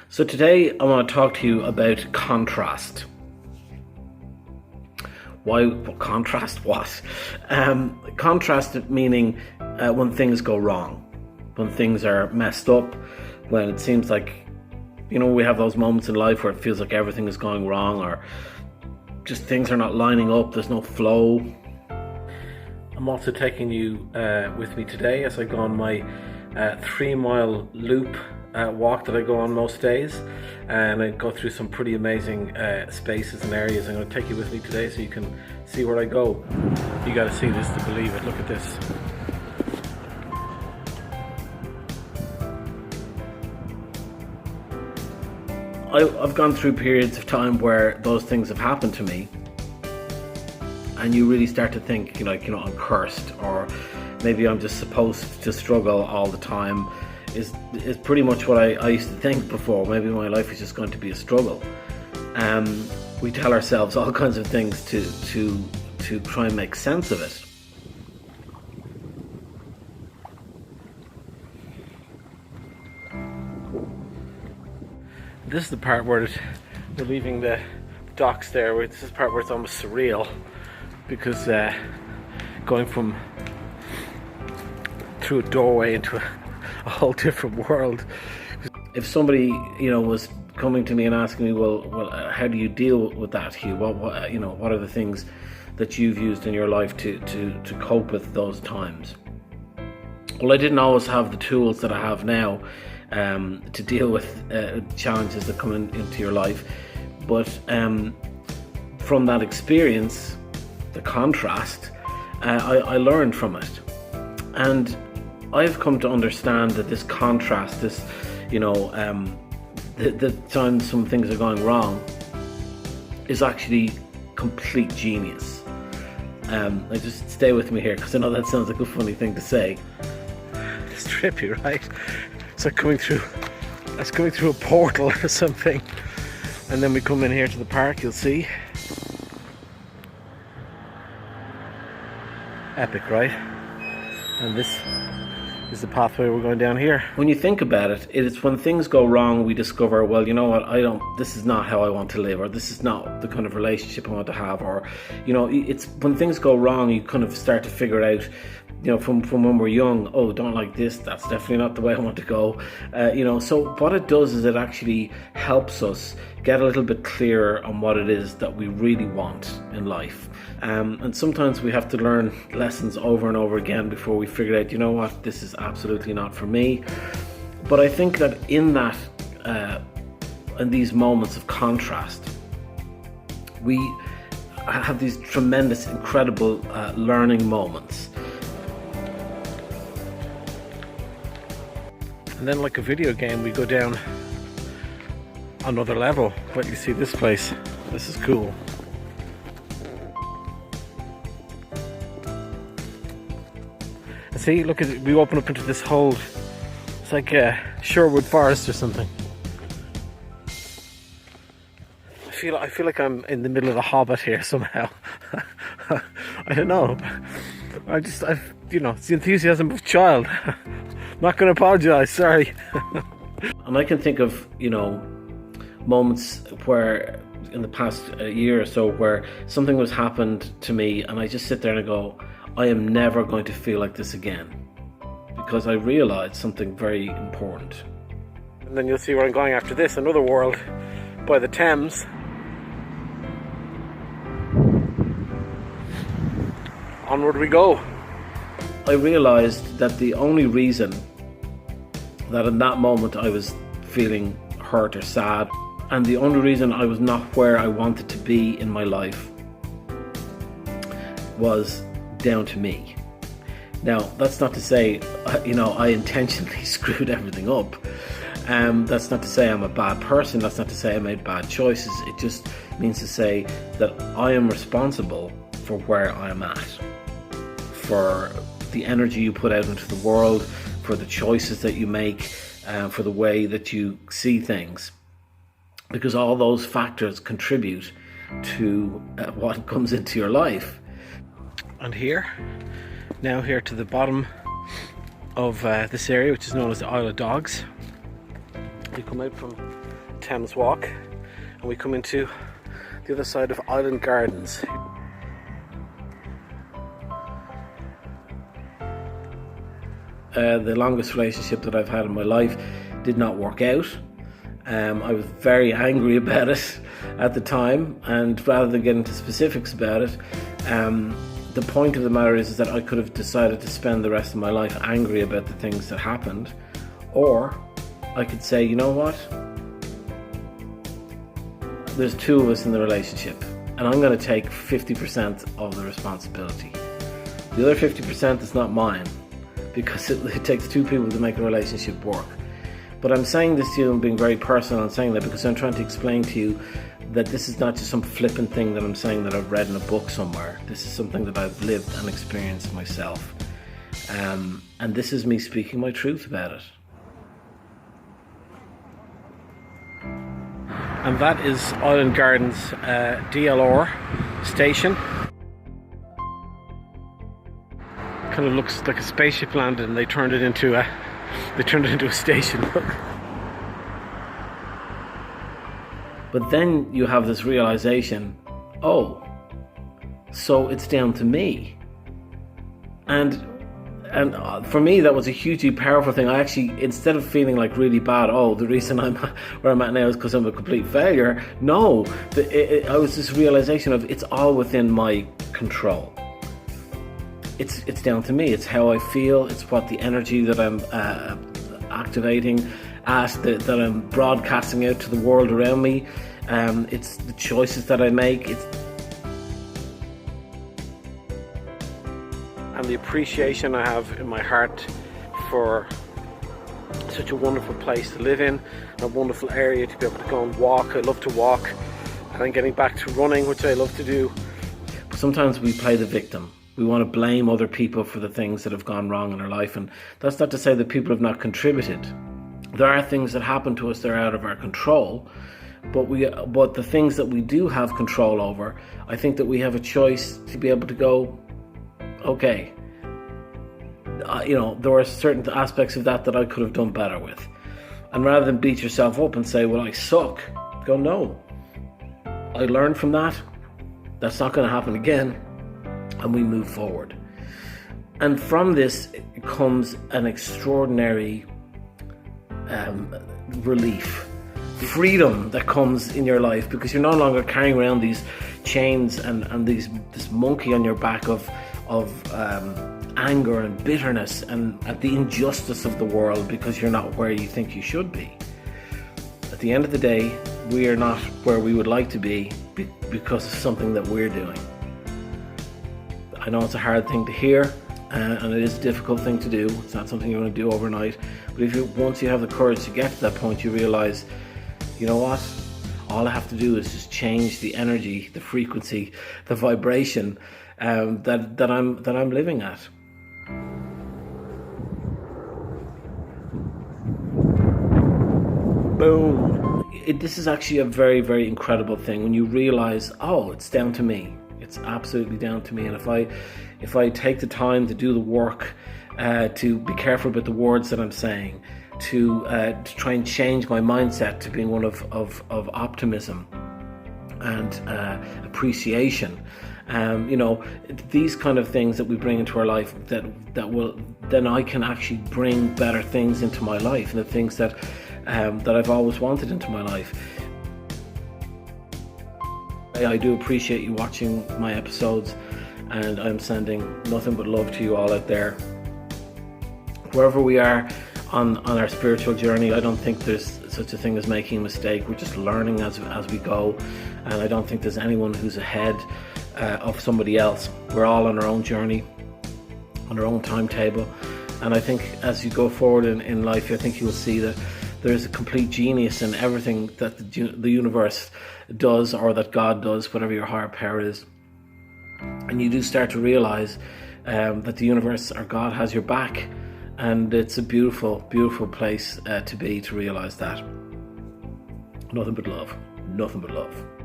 So today I want to talk to you about contrast. Why contrast? What? Contrast meaning when things go wrong, when things are messed up, when it seems like, we have those moments in life where it feels like everything is going wrong, or just things are not lining up, there's no flow. I'm also taking you with me today as I go on my 3-mile loop walk that I go on most days, and I go through some pretty amazing spaces and areas. I'm going to take you with me today so you can see where I go. You got to see this to believe it. Look at this. I've gone through periods of time where those things have happened to me, and you really start to think, I'm cursed, or maybe I'm just supposed to struggle all the time. Is pretty much what I used to think before. Maybe my life is just going to be a struggle. We tell ourselves all kinds of things to try and make sense of it. This is the part where we're leaving the docks there. This is the part where it's almost surreal, because going from through a doorway into a whole different world. If somebody was coming to me and asking me, well, how do you deal with that, Hugh? What are the things that you've used in your life to cope with those times? Well, I didn't always have the tools that I have now to deal with challenges that come into your life, but from that experience, the contrast, I learned from it, and I've come to understand that this contrast, the time some things are going wrong, is actually complete genius. Just stay with me here, because I know that sounds like a funny thing to say. It's trippy, right? It's like going through a portal or something. And then we come in here to the park, you'll see. Epic, right? And this is the pathway we're going down here. When you think about it, it's when things go wrong we discover, well, you know what, this is not how I want to live, or this is not the kind of relationship I want to have, or it's when things go wrong you kind of start to figure out, from when we're young, oh, don't like this, that's definitely not the way I want to go. So what it does is it actually helps us get a little bit clearer on what it is that we really want in life. And sometimes we have to learn lessons over and over again before we figure out, what, this is absolutely not for me. But I think that in these moments of contrast, we have these tremendous, incredible learning moments. And then, like a video game, we go down another level. But you see this place, this is cool. And see, look at it, we open up into this whole, it's like Sherwood Forest or something. I feel like I'm in the middle of the Hobbit here somehow. I don't know. It's the enthusiasm of a child. Not going to apologise, sorry. And I can think of, moments where in the past year or so where something was happened to me, and I just sit there and I go, I am never going to feel like this again, because I realised something very important. And then you'll see where I'm going after this, another world by the Thames. Onward we go. I realised that the only reason that in that moment I was feeling hurt or sad, and the only reason I was not where I wanted to be in my life, was down to me. Now, that's not to say, I intentionally screwed everything up. That's not to say I'm a bad person. That's not to say I made bad choices. It just means to say that I am responsible for where I am at, for the energy you put out into the world, for the choices that you make, for the way that you see things, because all those factors contribute to what comes into your life. And here to the bottom of this area, which is known as the Isle of Dogs, We come out from Thames Walk and we come into the other side of Island Gardens. The longest relationship that I've had in my life did not work out. I was very angry about it at the time, and rather than get into specifics about it, the point of the matter is that I could have decided to spend the rest of my life angry about the things that happened, or I could say, you know what? There's two of us in the relationship, and I'm going to take 50% of the responsibility. The other 50% is not mine, because it takes two people to make a relationship work. But I'm saying this to you and being very personal and saying that because I'm trying to explain to you that this is not just some flippant thing that I'm saying that I've read in a book somewhere. This is something that I've lived and experienced myself. And this is me speaking my truth about it. And that is Island Gardens DLR station. Kind of looks like a spaceship landed, and they turned it into a station. But then you have this realization, oh, so it's down to me. And for me, that was a hugely powerful thing. I actually, instead of feeling like really bad, oh, the reason I'm where I'm at now is because I'm a complete failure. No, I was this realization of it's all within my control. It's down to me. It's how I feel. It's what the energy that I'm activating, that I'm broadcasting out to the world around me. It's the choices that I make. And the appreciation I have in my heart for such a wonderful place to live in, a wonderful area to be able to go and walk. I love to walk, and then getting back to running, which I love to do. But sometimes we play the victim. We want to blame other people for the things that have gone wrong in our life, and that's not to say that people have not contributed. There are things that happen to us that are out of our control, but the things that we do have control over, I think that we have a choice to be able to go, okay, there are certain aspects of that I could have done better with. And rather than beat yourself up and say, well, I suck, go, no, I learned from that. That's not going to happen again. And we move forward. And from this comes an extraordinary relief, freedom that comes in your life, because you're no longer carrying around these chains and this monkey on your back of anger and bitterness and at the injustice of the world because you're not where you think you should be. At the end of the day, we are not where we would like to be because of something that we're doing. I know it's a hard thing to hear, and it is a difficult thing to do. It's not something you want to do overnight. But once you have the courage to get to that point, you realize, you know what? All I have to do is just change the energy, the frequency, the vibration that I'm living at. Boom! This is actually a very, very incredible thing when you realize, oh, it's down to me. It's absolutely down to me. And if I take the time to do the work, to be careful about the words that I'm saying, to try and change my mindset to being one of optimism and appreciation, these kind of things that we bring into our life that will, then I can actually bring better things into my life, and the things that I've always wanted into my life. I do appreciate you watching my episodes, and I'm sending nothing but love to you all out there. Wherever we are on our spiritual journey, I don't think there's such a thing as making a mistake. We're just learning as we go, and I don't think there's anyone who's ahead of somebody else. We're all on our own journey, on our own timetable, and I think as you go forward in life, I think you'll see that there's a complete genius in everything that the universe does, or that God does, whatever your higher power is. And you do start to realize that the universe or God has your back, and it's a beautiful, beautiful place to be, to realize that. Nothing but love. Nothing but love.